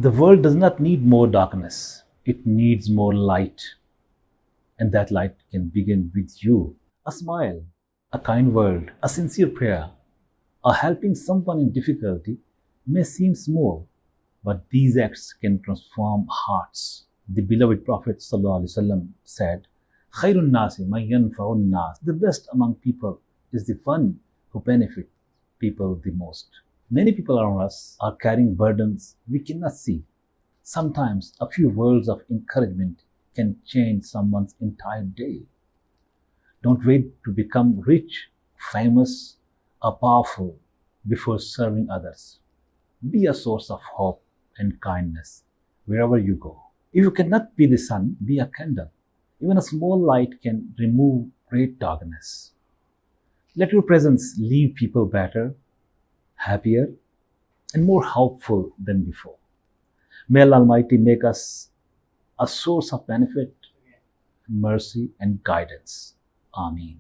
The world does not need more darkness. It needs more light. And that light can begin with you. A smile, a kind word, a sincere prayer, or helping someone in difficulty may seem small, but these acts can transform hearts. The beloved Prophet ﷺ said, "Khairun nasi man yanfa'un nas." The best among people is the one who benefit people the most. Many people around us are carrying burdens we cannot see. Sometimes a few words of encouragement can change someone's entire day. Don't wait to become rich, famous, or powerful before serving others. Be a source of hope and kindness wherever you go. If you cannot be the sun, be a candle. Even a small light can remove great darkness. Let your presence leave people better, happier, and more hopeful than before. May Allah Almighty make us a source of benefit, mercy, and guidance. Ameen.